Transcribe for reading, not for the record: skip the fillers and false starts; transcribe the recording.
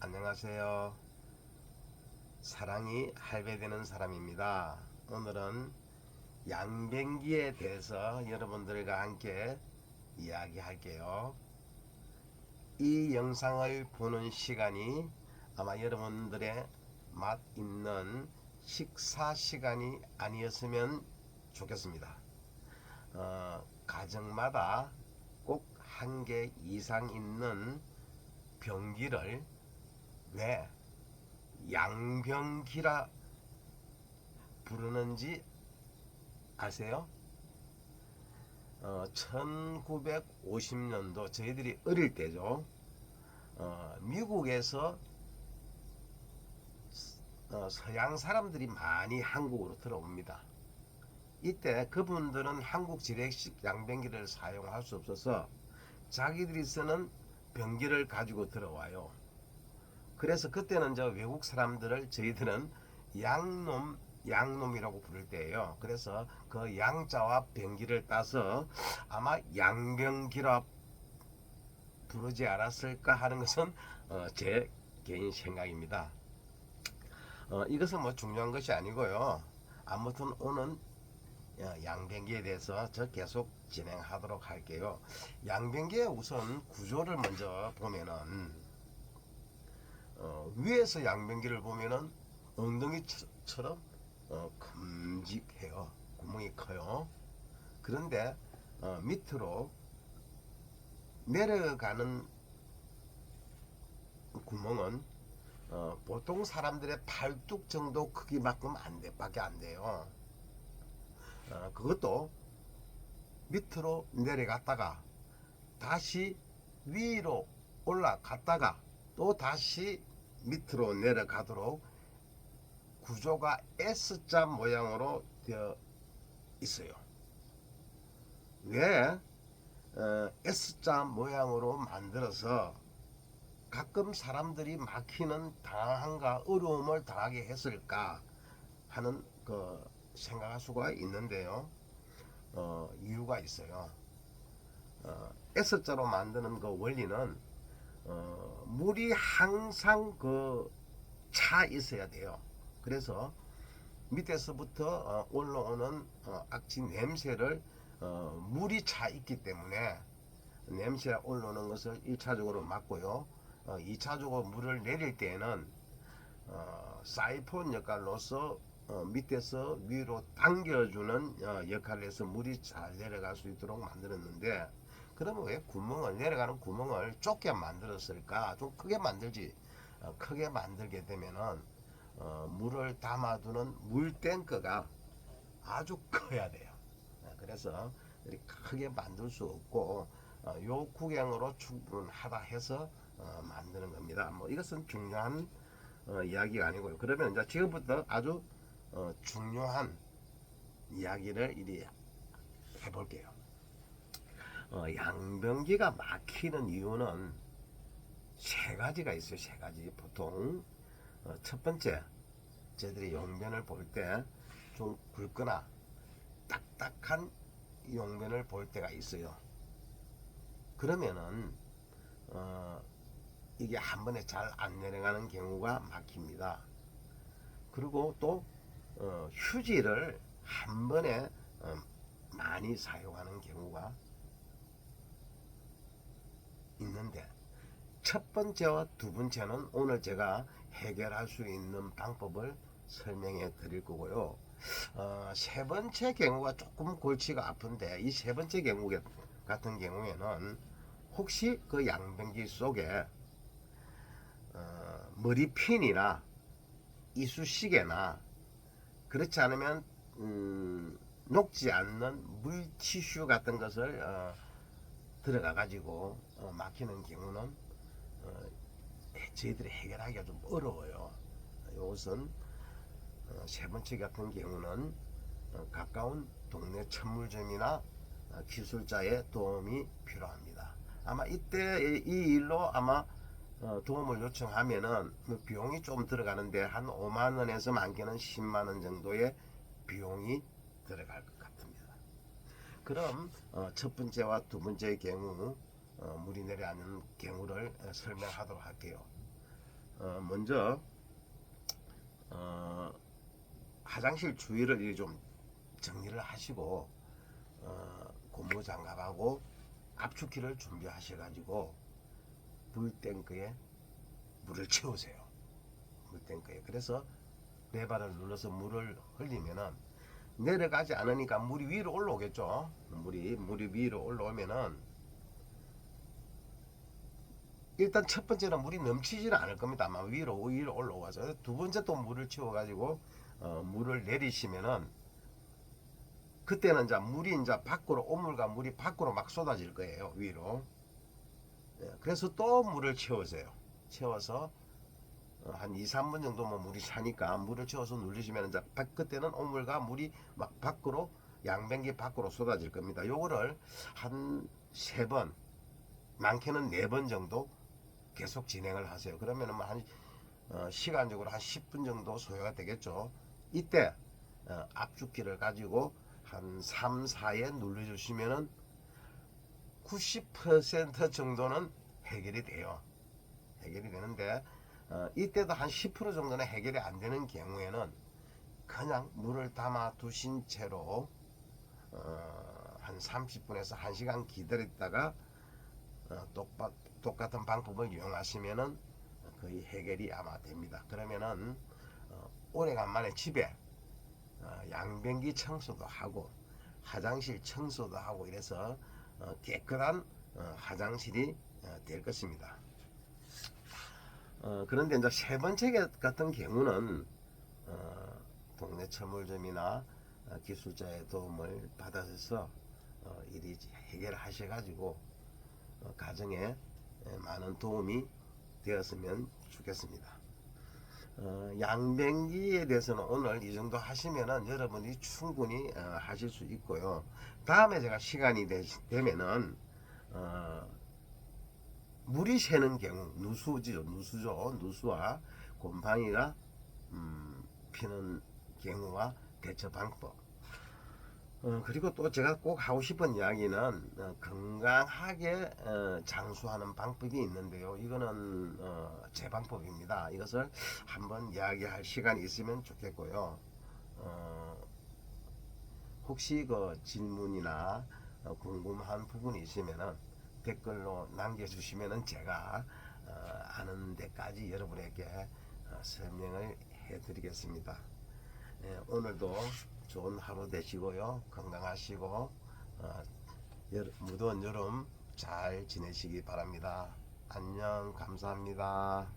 안녕하세요. 사랑이 할배되는 사람입니다. 오늘은 양변기에 대해서 여러분들과 함께 이야기할게요. 이 영상을 보는 시간이 아마 여러분들의 맛 있는 식사 시간이 아니었으면 좋겠습니다. 가정마다 꼭 한 개 이상 있는 변기를 왜 양변기라 부르는지 아세요? 1950년도 저희들이 어릴 때죠. 미국에서 서양 사람들이 많이 한국으로 들어옵니다. 이때 그분들은 한국 지례식 양변기를 사용할 수 없어서 자기들이 쓰는 변기를 가지고 들어와요. 그래서 그때는 저 외국 사람들을 저희들은 양놈이라고 부를 때예요. 그래서 그 양자와 변기를 따서 아마 양변기라 부르지 않았을까 하는 것은 제 개인 생각입니다. 이것은 뭐 중요한 것이 아니고요. 아무튼 오늘 양변기에 대해서 저 계속 진행하도록 할게요. 양변기의 우선 구조를 먼저 보면은 위에서 양변기를 보면은 엉덩이처럼 큼직해요. 구멍이 커요. 그런데 밑으로 내려가는 구멍은 보통 사람들의 팔뚝 정도 크기만큼 밖에 안 돼요. 그것도 밑으로 내려갔다가 다시 위로 올라갔다가 또 다시 밑으로 내려가도록 구조가 S자 모양으로 되어 있어요. 왜 S자 모양으로 만들어서 가끔 사람들이 막히는 당황과 어려움을 당하게 했을까 하는 그 생각할 수가 있는데요. 이유가 있어요. S자로 만드는 그 원리는 물이 항상 그 차 있어야 돼요. 그래서 밑에서부터 올라오는 악취 냄새를 물이 차 있기 때문에 냄새가 올라오는 것을 1차적으로 막고요. 2차적으로 물을 내릴 때에는 사이폰 역할로서 밑에서 위로 당겨주는 역할을 해서 물이 잘 내려갈 수 있도록 만들었는데, 그러면 왜 내려가는 구멍을 좁게 만들었을까? 좀 크게 만들지. 크게 만들게 되면은 물을 담아두는 물탱크가 아주 커야 돼요. 그래서 이렇게 크게 만들 수 없고 요 구경으로 충분하다 해서 만드는 겁니다. 뭐 이것은 중요한 이야기가 아니고요. 그러면 이제 지금부터 아주 중요한 이야기를 이리 해볼게요. 양변기가 막히는 이유는 세 가지가 있어요. 세 가지. 보통 첫 번째, 저희들이 용변을 볼 때 좀 굵거나 딱딱한 용변을 볼 때가 있어요. 그러면은 이게 한 번에 잘 안 내려가는 경우가 막힙니다. 그리고 또 휴지를 한 번에 많이 사용하는 경우가 있는데, 첫 번째와 두 번째는 오늘 제가 해결할 수 있는 방법을 설명해 드릴 거고요. 세 번째 경우가 조금 골치가 아픈데, 이 세 번째 경우 같은 경우에는 혹시 그 양변기 속에 머리핀이나 이쑤시개나 그렇지 않으면 녹지 않는 물티슈 같은 것을 들어가 가지고 막히는 경우는 저희들이 해결하기가 좀 어려워요. 이것은 세 번째 같은 경우는 가까운 동네 천물점이나 기술자의 도움이 필요합니다. 아마 이때 이 일로 아마 도움을 요청하면은 비용이 좀 들어가는데 한 5만원에서 많게는 10만원 정도의 비용이 들어갈 것 같습니다. 그럼 첫 번째와 두 번째의 경우 물이 내려앉는 경우를 설명하도록 할게요. 먼저 화장실 주위를 이렇게 좀 정리를 하시고 고무장갑하고 압축기를 준비하셔가지고 물탱크에 물을 채우세요. 물탱크에. 그래서 레바를 눌러서 물을 흘리면은 내려가지 않으니까 물이 위로 올라오겠죠. 물이 위로 올라오면은 일단 첫 번째는 물이 넘치지는 않을 겁니다. 아마 위로 올라와서 두 번째 또 물을 채워가지고 물을 내리시면은 그때는 이제 물이 이제 밖으로 오물과 물이 밖으로 막 쏟아질 거예요. 위로. 그래서 또 물을 채우세요. 채워서 한 2, 3분 정도면 물이 차니까 물을 채워서 눌리시면 이제 그때는 오물과 물이 막 밖으로 양변기 밖으로 쏟아질 겁니다. 요거를 한 3번, 많게는 4번 정도 계속 진행을 하세요. 그러면은 한 시간적으로 한 10분 정도 소요가 되겠죠. 이때 압축기를 가지고 한 3, 4에 눌러주시면은 90% 정도는 해결이 돼요. 해결이 되는데 이때도 한 10% 정도는 해결이 안 되는 경우에는 그냥 물을 담아 두신 채로 한 30분에서 1시간 기다렸다가 똑같은 방법을 이용하시면은 거의 해결이 아마 됩니다. 그러면은 오래간만에 집에 양변기 청소도 하고 화장실 청소도 하고 이래서 깨끗한 화장실이 될 것입니다. 그런데 이제 세 번째 같은 경우는 동네 철물점이나 기술자의 도움을 받아서 이리 해결하셔가지고 가정에 많은 도움이 되었으면 좋겠습니다. 양변기에 대해서는 오늘 이 정도 하시면은 여러분이 충분히 하실 수 있고요. 다음에 제가 시간이 되면은 물이 새는 경우 누수와 곰팡이가 피는 경우와 대처 방법 그리고 또 제가 꼭 하고 싶은 이야기는 건강하게 장수하는 방법이 있는데요. 이거는 제 방법입니다. 이것을 한번 이야기할 시간이 있으면 좋겠고요. 혹시 그 질문이나 궁금한 부분이 있으면은 댓글로 남겨주시면은 제가 아는 데까지 여러분에게 설명을 해드리겠습니다. 오늘도 좋은 하루 되시고요. 건강하시고 무더운 여름 잘 지내시기 바랍니다. 안녕, 감사합니다.